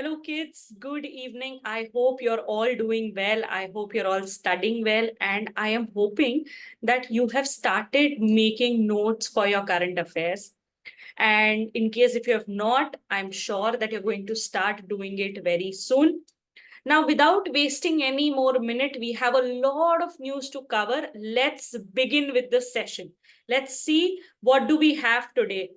Hello, kids. Good evening. I hope you're all doing well. I hope you're all studying well. And I am hoping that you have started making notes for your current affairs. And in case if you have not, I'm sure that you're going to start doing it very soon. Now, without wasting any more minute, we have a lot of news to cover. Let's begin with the session. Let's see what do we have today.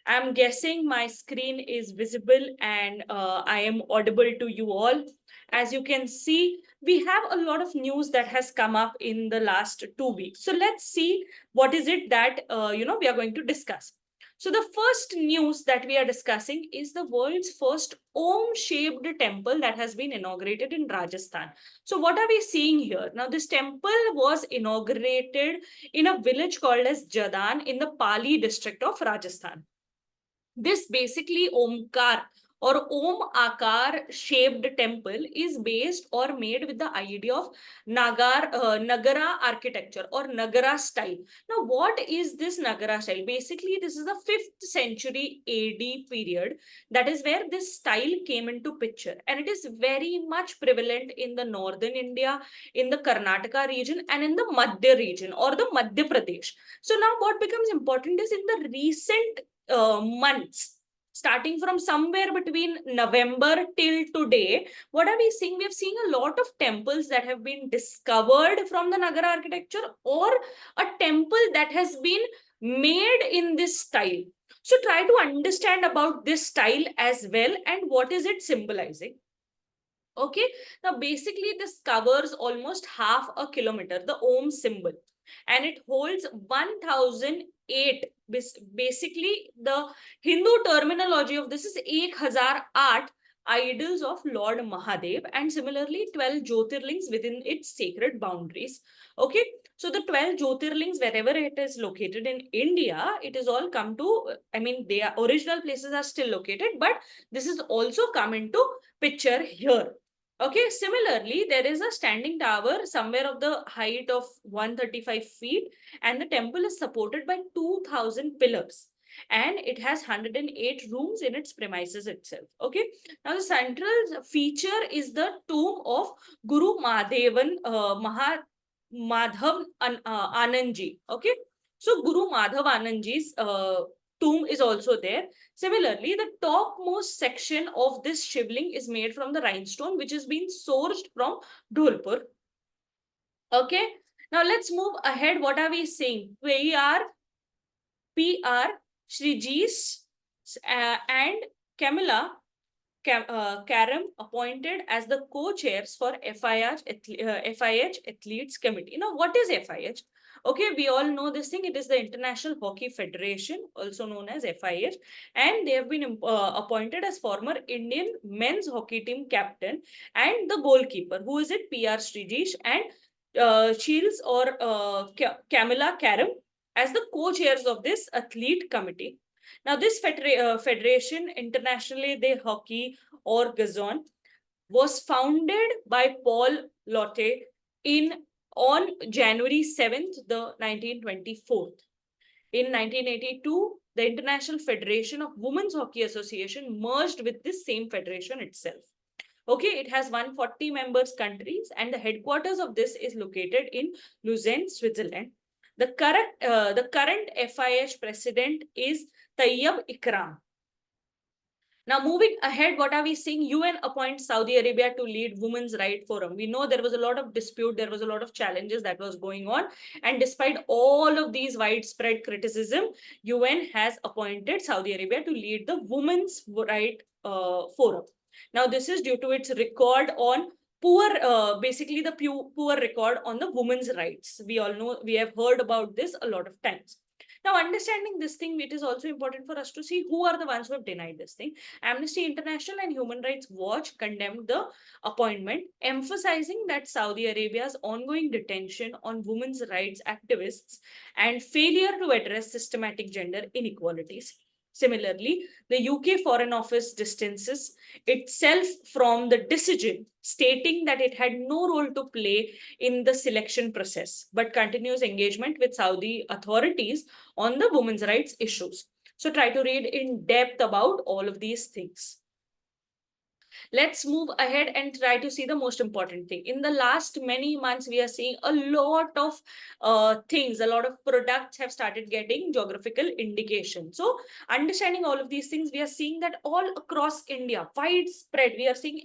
I'm guessing my screen is visible and I am audible to you all. As you can see, we have a lot of news that has come up in the last 2 weeks. So let's see what is it that we are going to discuss. So the first news that we are discussing is the world's first Om-shaped temple that has been inaugurated in Rajasthan. So what are we seeing here? Now this temple was inaugurated in a village called as Jadan in the Pali district of Rajasthan. This basically Omkar or Om Akar shaped temple is based or made with the idea of Nagara architecture or Nagara style. Now, what is this Nagara style? Basically, this is the 5th century AD period. That is where this style came into picture. And it is very much prevalent in the northern India, in the Karnataka region, and in the Madhya region or the Madhya Pradesh. So now what becomes important is in the recent months, starting from somewhere between November till today, what are we seeing? We have seen a lot of temples that have been discovered from the Nagara architecture or a temple that has been made in this style. So try to understand about this style as well and what is it symbolizing. Okay, now basically this covers almost half a kilometer, the Om symbol, and it holds 1008. Basically, the Hindu terminology of this is 1008 idols of Lord Mahadev, and similarly 12 Jyotirlings within its sacred boundaries. Okay, so the 12 Jyotirlings, wherever it is located in India, it is all come to, I mean, their original places are still located, but this is also come into picture here. Okay, similarly, there is a standing tower somewhere of the height of 135 feet, and the temple is supported by 2000 pillars. And it has 108 rooms in its premises itself. Okay, now the central feature is the tomb of Guru Madhavan Madhav Anandji. Okay, so Guru Madhav Anandji's tomb is also there. Similarly, the topmost section of this shivling is made from the rhinestone, which is being sourced from Dholpur. Okay, now let's move ahead. What are we saying? PR Shrijesh and Camilla Karam appointed as the co-chairs for FIH Athletes Committee. Now, what is FIH? Okay, we all know this thing. It is the International Hockey Federation, also known as FIH, and they have been appointed as former Indian men's hockey team captain and the goalkeeper. Who is it? PR Srijesh and Shields or Camilla Karam as the co-chairs of this athlete committee. Now, this federation, internationally the hockey or Gazon, was founded by Paul Lotte on January 7th, the 1924. In 1982, the International Federation of Women's Hockey Association merged with this same federation itself. Okay, it has 140 members countries, and the headquarters of this is located in Lausanne, Switzerland. The current FIH president is Tayyab Ikram. Now, moving ahead, what are we seeing? UN appoints Saudi Arabia to lead Women's Right Forum. We know there was a lot of dispute, there was a lot of challenges that was going on. And despite all of these widespread criticism, UN has appointed Saudi Arabia to lead the Women's Right Forum. Now, this is due to its record on basically the poor record on the women's rights. We all know, we have heard about this a lot of times. Now, understanding this thing, it is also important for us to see who are the ones who have denied this thing. Amnesty International and Human Rights Watch condemned the appointment, emphasizing that Saudi Arabia's ongoing detention on women's rights activists and failure to address systematic gender inequalities. Similarly, the UK Foreign Office distances itself from the decision, stating that it had no role to play in the selection process, but continues engagement with Saudi authorities on the women's rights issues. So try to read in depth about all of these things. Let's move ahead and try to see the most important thing. In the last many months, we are seeing a lot of things, a lot of products have started getting geographical indication. So understanding all of these things, we are seeing that all across India, widespread, we are seeing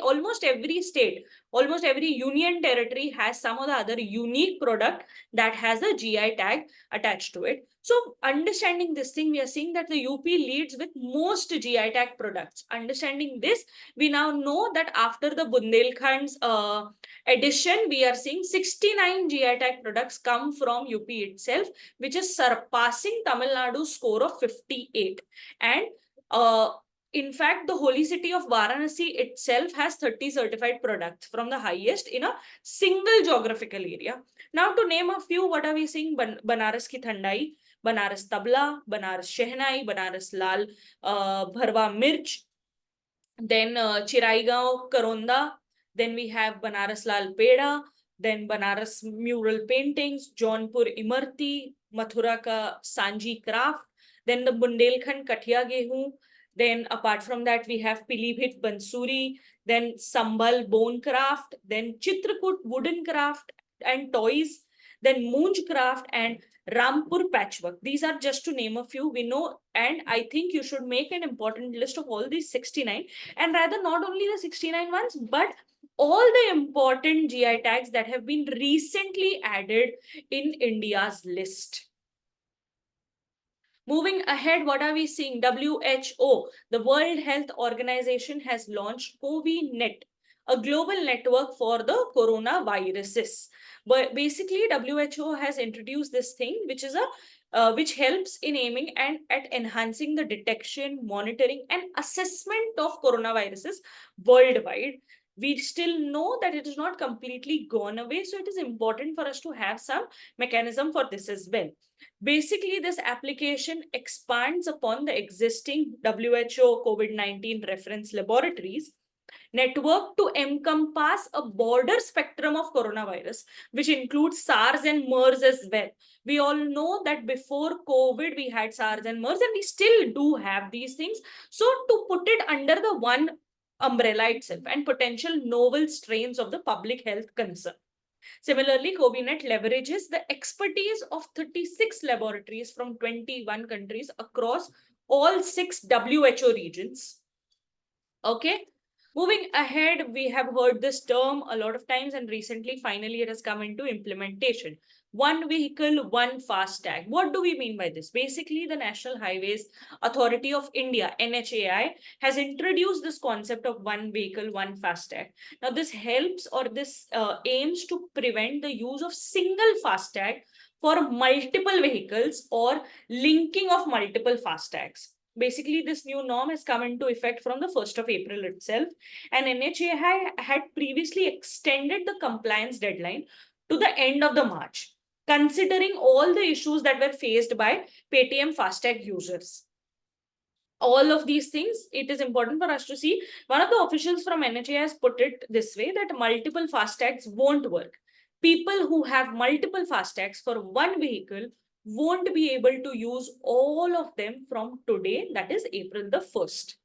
almost every state, almost every union territory has some or the other unique product that has a GI tag attached to it. So understanding this thing, we are seeing that the UP leads with most GI tag products. Understanding this, we now know that after the Bundelkhand's edition, we are seeing 69 GI tag products come from UP itself, which is surpassing Tamil Nadu's score of 58. And in fact, the holy city of Varanasi itself has 30 certified products from the highest in a single geographical area. Now, to name a few, what are we seeing? Banaras ki Thandai, Banaras Tabla, Banaras Shehnai, Banaras Lal Bharwa Mirch, then Chiraigaon Karonda, then we have Banaras Lal Peda, then Banaras mural paintings, Jaunpur Imarti, Mathura ka Sanji craft, then the Bundelkhand Kathia Gehu, then apart from that we have Pilibhit Bansuri, then Sambal bone craft, then Chitrakoot wooden craft and toys, then Moonj craft and Rampur patchwork. These are just to name a few. We know, and I think you should make an important list of all these 69, and rather not only the 69 ones, but all the important GI tags that have been recently added in India's list. Moving ahead, what are we seeing? WHO, the World Health Organization, has launched KNET, a global network for the coronaviruses. But basically, WHO has introduced this thing, which is which helps in aiming and at enhancing the detection, monitoring, and assessment of coronaviruses worldwide. We still know that it is not completely gone away, so it is important for us to have some mechanism for this as well. Basically, this application expands upon the existing WHO COVID-19 reference laboratories network to encompass a broader spectrum of coronavirus, which includes SARS and MERS as well. We all know that before COVID, we had SARS and MERS, and we still do have these things. So to put it under the one umbrella itself and potential novel strains of the public health concern. Similarly, KNET leverages the expertise of 36 laboratories from 21 countries across all 6 WHO regions. Okay. Moving ahead, we have heard this term a lot of times, and recently, finally, it has come into implementation. One vehicle, one FASTag. What do we mean by this? Basically, the National Highways Authority of India, NHAI, has introduced this concept of one vehicle, one FASTag. Now, this helps or this aims to prevent the use of single FASTag for multiple vehicles or linking of multiple FASTags. Basically, this new norm has come into effect from the 1st of April itself, and NHAI had previously extended the compliance deadline to the end of the March, considering all the issues that were faced by Paytm FASTag users. All of these things, it is important for us to see. One of the officials from NHAI has put it this way, that multiple FASTags won't work. People who have multiple FASTags for one vehicle won't be able to use all of them from today, that is April the 1st.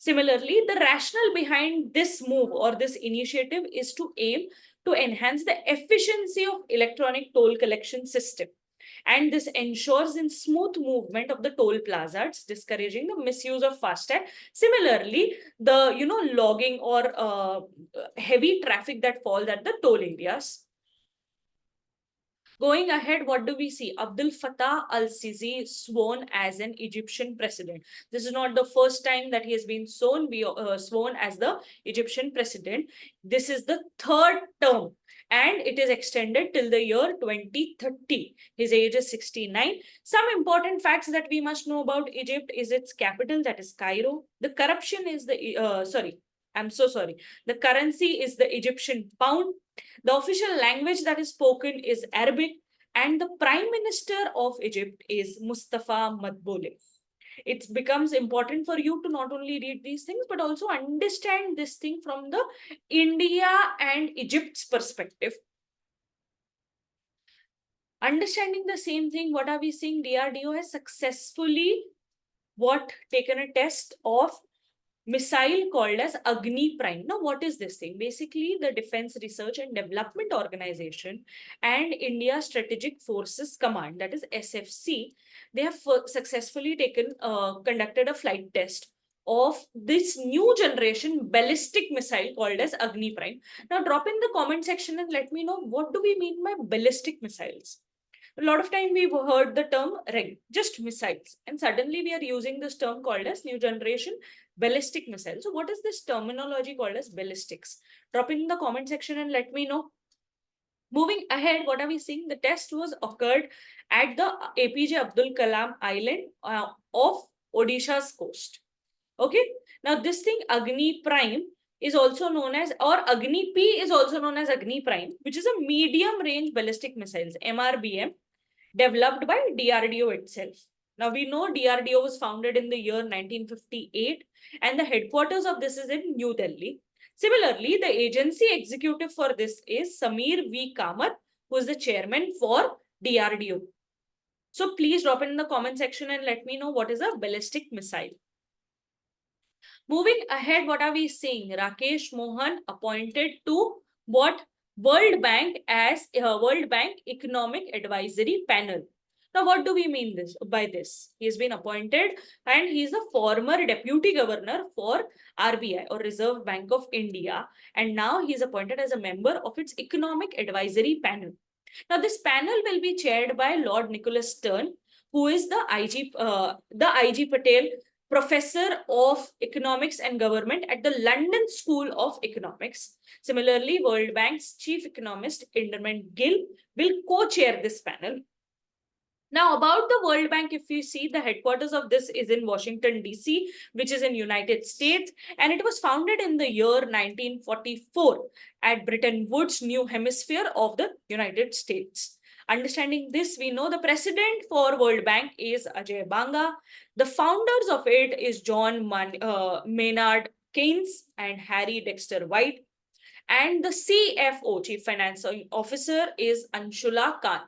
Similarly, the rationale behind this move or this initiative is to aim to enhance the efficiency of electronic toll collection system. And this ensures in smooth movement of the toll plazas, discouraging the misuse of FASTag. Similarly, the logging or heavy traffic that falls at the toll areas. Going ahead, what do we see? Abdul Fattah al-Sisi sworn as an Egyptian president. This is not the first time that he has been sworn as the Egyptian president. This is the third term, and it is extended till the year 2030. His age is 69. Some important facts that we must know about Egypt is its capital, that is Cairo. The corruption is the, I'm so sorry. The currency is the Egyptian pound. The official language that is spoken is Arabic, and the Prime Minister of Egypt is Mustafa Madboulle. It becomes important for you to not only read these things, but also understand this thing from the India and Egypt's perspective. Understanding the same thing, what are we seeing? DRDO has successfully taken a test of missile called as Agni Prime. Now, what is this thing? Basically, the Defense Research and Development Organization and India Strategic Forces Command, that is SFC, they have successfully conducted a flight test of this new generation ballistic missile called as Agni Prime. Now, drop in the comment section and let me know, what do we mean by ballistic missiles? A lot of time we've heard the term just missiles, and suddenly we are using this term called as new generation ballistic missile. So what is this terminology called as ballistics? Drop in the comment section and let me know. Moving ahead, what are we seeing? The test was occurred at the APJ Abdul Kalam Island of Odisha's coast. Okay. Now this thing Agni Prime is also known as, or Agni P is also known as Agni Prime, which is a medium range ballistic missiles, MRBM, developed by DRDO itself. Now we know DRDO was founded in the year 1958 and the headquarters of this is in New Delhi. Similarly, the agency executive for this is Samir V. Kamar, who is the chairman for DRDO. So please drop it in the comment section and let me know what is a ballistic missile. Moving ahead, what are we seeing? Rakesh Mohan appointed to what? World Bank as World Bank Economic Advisory Panel. Now, what do we mean by this? He has been appointed and he is the former deputy governor for RBI or Reserve Bank of India. And now he is appointed as a member of its Economic Advisory Panel. Now, this panel will be chaired by Lord Nicholas Stern, who is the IG Patel Professor of Economics and Government at the London School of Economics. Similarly, World Bank's Chief Economist, Indermit Gill, will co-chair this panel. Now, about the World Bank, if you see, the headquarters of this is in Washington, D.C., which is in United States, and it was founded in the year 1944 at Bretton Woods, New Hemisphere of the United States. Understanding this, we know the president for World Bank is Ajay Banga. The founders of it is John Maynard Keynes and Harry Dexter White. And the CFO, Chief Financial Officer, is Anshula Kant.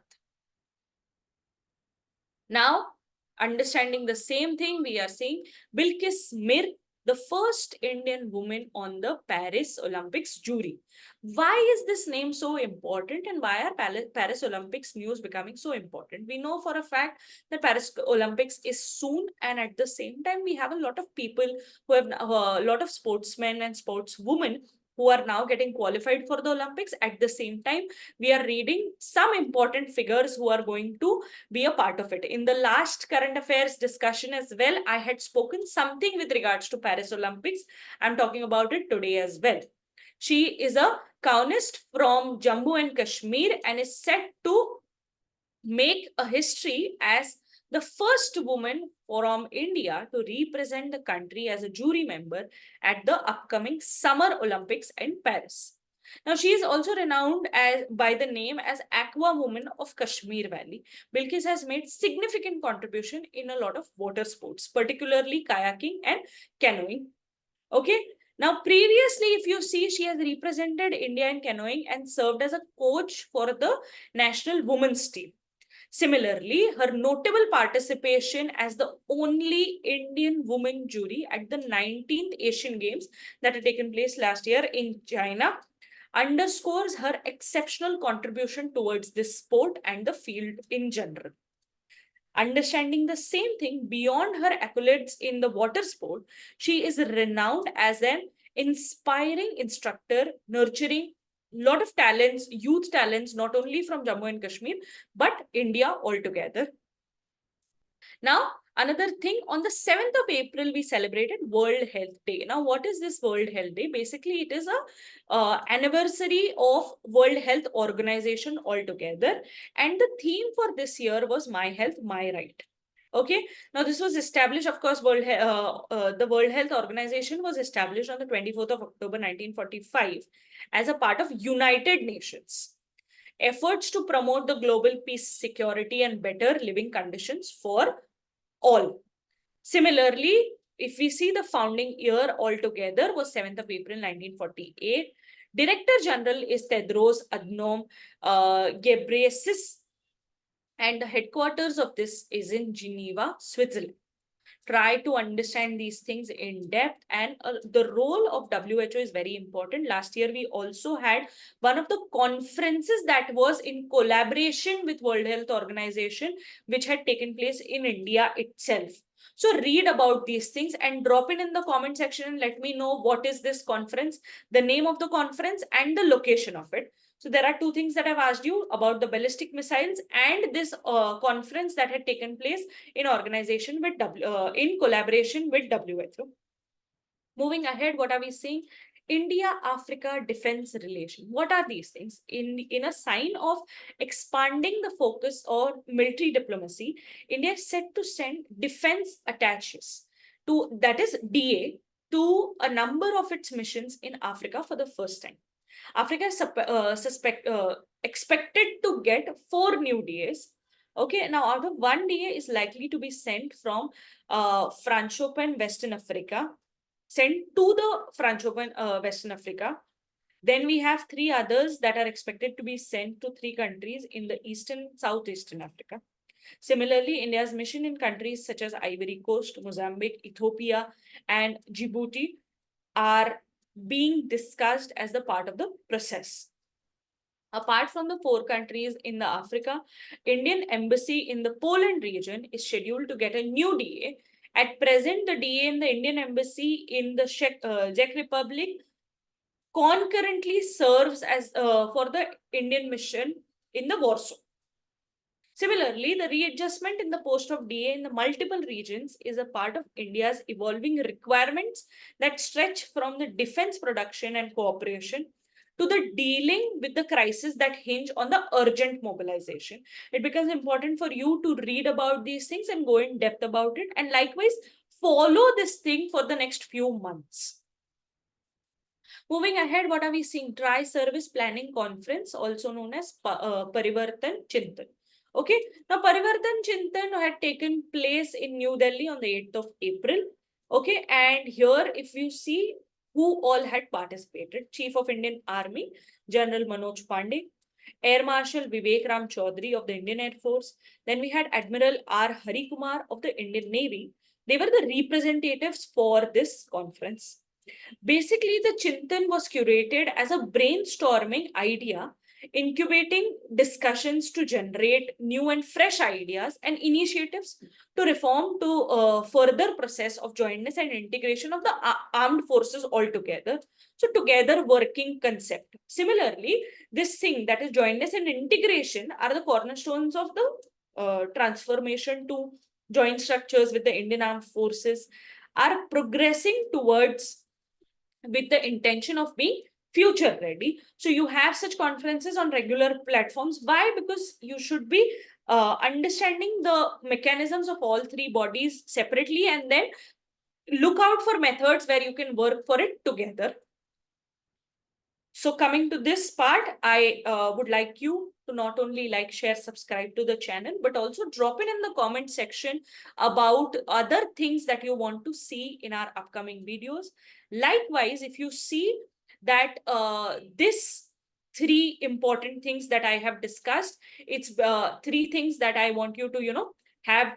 Now, understanding the same thing, we are seeing Bilkis Mir, the first Indian woman on the Paris Olympics jury. Why is this name so important and why are Paris Olympics news becoming so important? We know for a fact that Paris Olympics is soon, and at the same time, we have a lot of people who have a lot of sportsmen and sportswomen who are now getting qualified for the Olympics. At the same time, we are reading some important figures who are going to be a part of it. In the last current affairs discussion as well, I had spoken something with regards to Paris Olympics. I'm talking about it today as well. She is a Kaunist from Jammu and Kashmir and is set to make a history as the first woman from India to represent the country as a jury member at the upcoming Summer Olympics in Paris. Now, she is also renowned by the name as Aqua Woman of Kashmir Valley. Bilkis has made significant contribution in a lot of water sports, particularly kayaking and canoeing. Okay. Now, previously, if you see, she has represented India in canoeing and served as a coach for the national women's team. Similarly, her notable participation as the only Indian woman jury at the 19th Asian Games that had taken place last year in China underscores her exceptional contribution towards this sport and the field in general. Understanding the same thing, beyond her accolades in the water sport, she is renowned as an inspiring instructor, nurturing lot of talents, youth talents, not only from Jammu and Kashmir, but India altogether. Now, another thing, on the 7th of April, we celebrated World Health Day. Now, what is this World Health Day? Basically, it is a anniversary of World Health Organization altogether. And the theme for this year was My Health, My Right. Okay. Now, this was established, of course, the World Health Organization was established on the 24th of October, 1945 as a part of United Nations. Efforts to promote the global peace, security, and better living conditions for all. Similarly, if we see the founding year altogether was 7th of April, 1948. Director General is Tedros Adhanom Ghebreyesus, and the headquarters of this is in Geneva, Switzerland. try to understand these things in depth. And the role of WHO is very important. Last year, we also had one of the conferences that was in collaboration with World Health Organization, which had taken place in India itself. So read about these things and drop in the comment section and let me know what is this conference, the name of the conference and the location of it. So there are two things that I've asked you about: the ballistic missiles and this conference that had taken place in organization with in collaboration with WHO. Moving ahead, what are we seeing? India-Africa defense relation. What are these things? In a sign of expanding the focus on military diplomacy, India is set to send defense attaches to, that is DA, to a number of its missions in Africa for the first time. Africa is expected to get 4 new DAs. Okay, now out of 1 DA is likely to be sent from Francophone Western Africa, sent to the Francophone Western Africa. Then we have 3 others that are expected to be sent to 3 countries in the Eastern, Southeastern Africa. Similarly, India's mission in countries such as Ivory Coast, Mozambique, Ethiopia, and Djibouti are being discussed as the part of the process. Apart from the 4 countries in the Africa, Indian embassy in the Poland region is scheduled to get a new DA. At present, the DA in the Indian embassy in the Czech Republic concurrently serves as for the Indian mission in the Warsaw. Similarly, the readjustment in the post of DA in the multiple regions is a part of India's evolving requirements that stretch from the defense production and cooperation to the dealing with the crisis that hinge on the urgent mobilization. It becomes important for you to read about these things and go in depth about it, and likewise follow this thing for the next few months. Moving ahead, what are we seeing? Tri-Service Planning Conference, also known as Parivartan Chintan. Okay, now Parivartan Chintan had taken place in New Delhi on the 8th of April. Okay, and here if you see who all had participated: Chief of Indian Army, General Manoj Pandey, Air Marshal Vivek Ram Chaudhary of the Indian Air Force. Then we had Admiral R. Hari Kumar of the Indian Navy. They were the representatives for this conference. Basically, the Chintan was curated as a brainstorming idea, incubating discussions to generate new and fresh ideas and initiatives to reform to further process of jointness and integration of the armed forces altogether. So together working concept. Similarly, this thing, that is jointness and integration, are the cornerstones of the transformation to joint structures with the Indian armed forces, are progressing towards with the intention of being future ready. So you have such conferences on regular platforms. Why? Because you should be understanding the mechanisms of all 3 bodies separately, and then look out for methods where you can work for it together. So coming to this part, I would like you to not only like, share, subscribe to the channel, but also drop in the comment section about other things that you want to see in our upcoming videos. Likewise, if you see that this 3 important things that I have discussed, it's 3 things that I want you to, have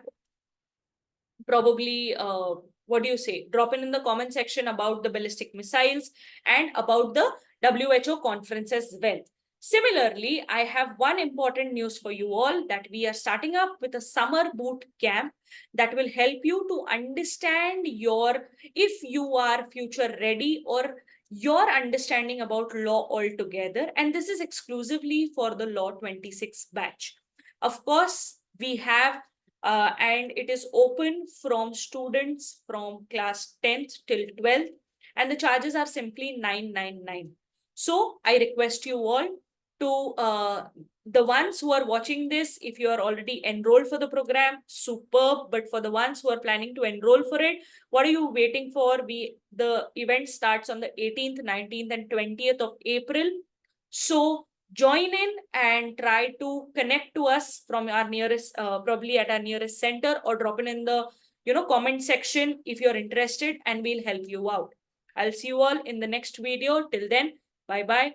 probably, what do you say, drop in the comment section about the ballistic missiles and about the WHO conference as well. Similarly, I have one important news for you all, that we are starting up with a summer boot camp that will help you to understand if you are future ready or your understanding about law altogether. And this is exclusively for the Law 26 batch. Of course, we have and it is open from students from class 10th till 12th, and the charges are simply 999. So I request you all to the ones who are watching this, if you are already enrolled for the program, superb. But for the ones who are planning to enroll for it, what are you waiting for? The event starts on the 18th, 19th, and 20th of April. So join in and try to connect to us from our nearest, probably at our nearest center, or drop in the comment section if you're interested, and we'll help you out. I'll see you all in the next video. Till then, bye bye.